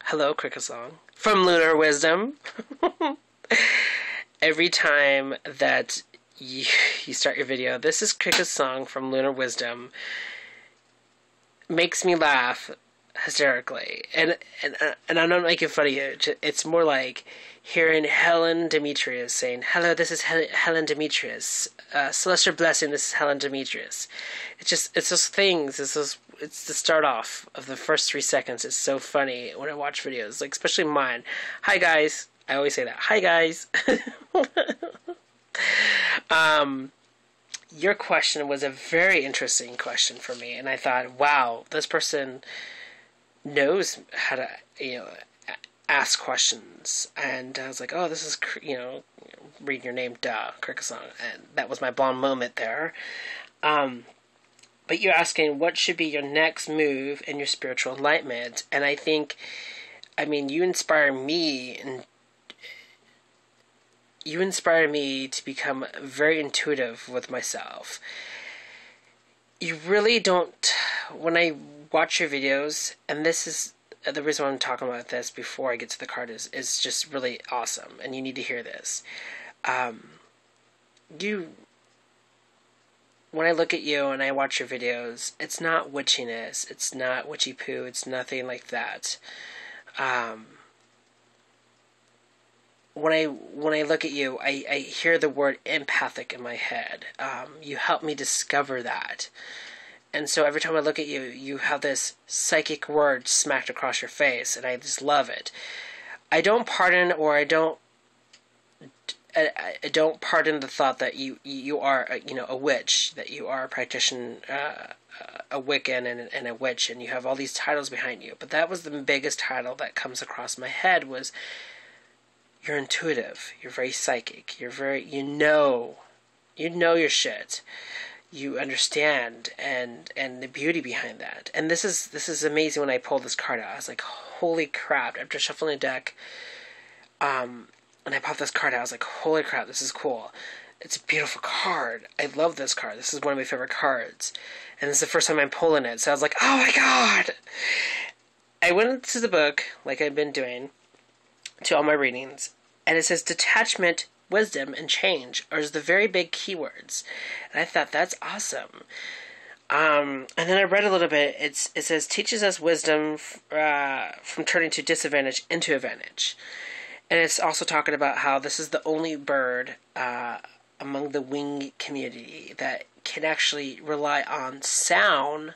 Hello, Cricketsong from Lunar Wisdom. Every time that you start your video, this is Cricketsong from Lunar Wisdom, makes me laugh hysterically. And I'm not making fun of you. It's more like hearing Helen Demetrius saying, "Hello, this is Helen Demetrius. Celestial blessing, this is Helen Demetrius." It's those things. It's the start off of the first 3 seconds. It's so funny when I watch videos, like especially mine. Hi guys. I always say that. Hi guys. Your question was a very interesting question for me, and I thought, wow, this person knows how to, ask questions. And I was like, oh, this is, reading your name, duh, Cricketsong. And that was my blonde moment there. But you're asking, what should be your next move in your spiritual enlightenment? And I think, you inspire me, and you inspire me to become very intuitive with myself. You really don't, when I watch your videos, and this is the reason why I'm talking about this before I get to the card is just really awesome, and you need to hear this. When I look at you and I watch your videos, it's not witchiness, it's not witchy poo, it's nothing like that. When I look at you, I hear the word empathic in my head. You help me discover that. And so every time I look at you, you have this psychic word smacked across your face, and I just love it. I don't pardon the thought that you are a witch, that you are a practitioner, a Wiccan and a witch, and you have all these titles behind you. But that was the biggest title that comes across my head was you're intuitive, you're very psychic, you know your shit. You understand and the beauty behind that. And this is amazing. When I pulled this card out, I was like, holy crap. After shuffling the deck, and I popped this card out, I was like, holy crap, this is cool. It's a beautiful card. I love this card. This is one of my favorite cards. And this is the first time I'm pulling it, so I was like, oh my god! I went into the book, like I've been doing, to all my readings, and it says detachment, wisdom, and change are the very big keywords. And I thought, that's awesome. And then I read a little bit. It says, teaches us wisdom from turning to disadvantage into advantage. And it's also talking about how this is the only bird among the wing community that can actually rely on sound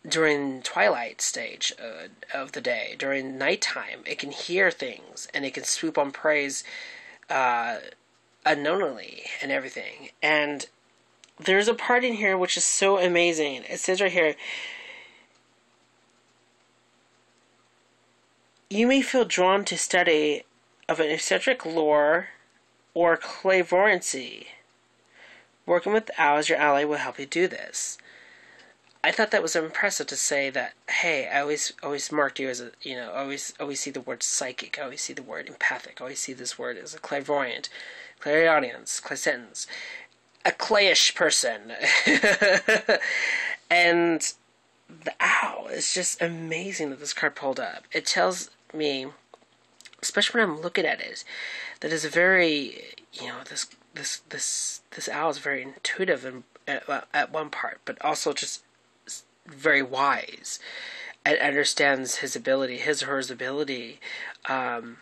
during twilight stage of the day. During nighttime, it can hear things, and it can swoop on prey unknowingly and everything. And there's a part in here which is so amazing. It says right here, you may feel drawn to study of an eccentric lore or clairvoyancy. Working with owls, your ally, will help you do this. I thought that was impressive to say that, hey, I always marked you as a, always see the word psychic, I always see the word empathic, I always see this word as a clairvoyant, clairaudience, clairsentience, a clayish person. And the owl is just amazing that this card pulled up. It tells me, especially when I'm looking at it, that it's very, this owl is very intuitive and at one part, but also just very wise and understands his or her ability, and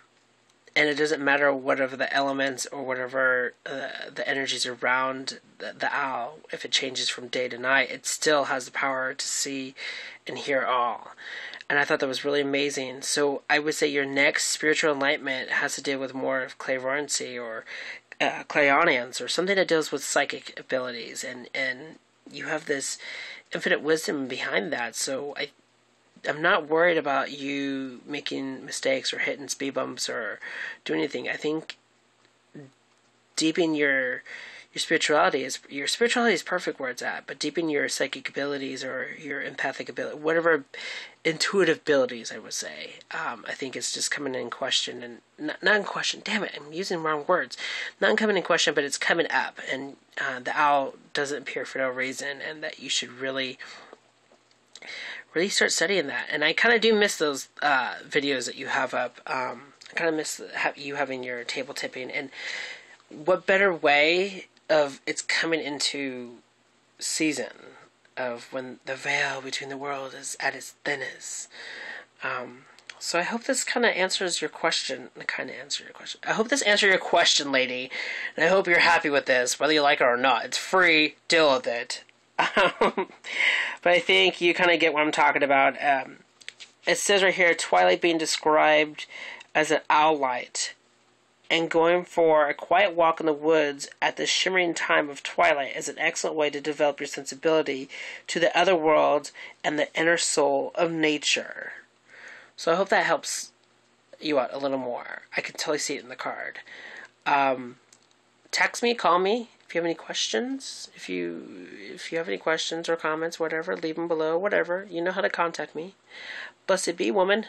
it doesn't matter whatever the elements or whatever the energies around the owl. If it changes from day to night, it still has the power to see and hear all. And I thought that was really amazing. So I would say your next spiritual enlightenment has to deal with more of clairvoyancy or clairaudience, or something that deals with psychic abilities, and you have this infinite wisdom behind that. So I'm not worried about you making mistakes or hitting speed bumps or doing anything. I think deepening your spirituality is perfect where it's at, but deepening your psychic abilities or your empathic ability, whatever intuitive abilities, I would say, I think it's just coming in question, and not in question, damn it, I'm using wrong words, not coming in question, but it's coming up, and the owl doesn't appear for no reason, and that you should really really start studying that. And I kind of do miss those videos that you have up. I kind of miss you having your table tipping. And what better way of it's coming into season of when the veil between the world is at its thinnest. So I hope this kind of answers your question. I hope this answered your question, lady. And I hope you're happy with this, whether you like it or not. It's free. Deal with it. But I think you kind of get what I'm talking about. It says right here, twilight being described as an owl light, and going for a quiet walk in the woods at the shimmering time of twilight is an excellent way to develop your sensibility to the other world and the inner soul of nature. So I hope that helps you out a little more. I can totally see it in the card. Text me, call me if you have any questions. If you have any questions or comments, whatever, leave them below, whatever. You know how to contact me. Blessed be, woman.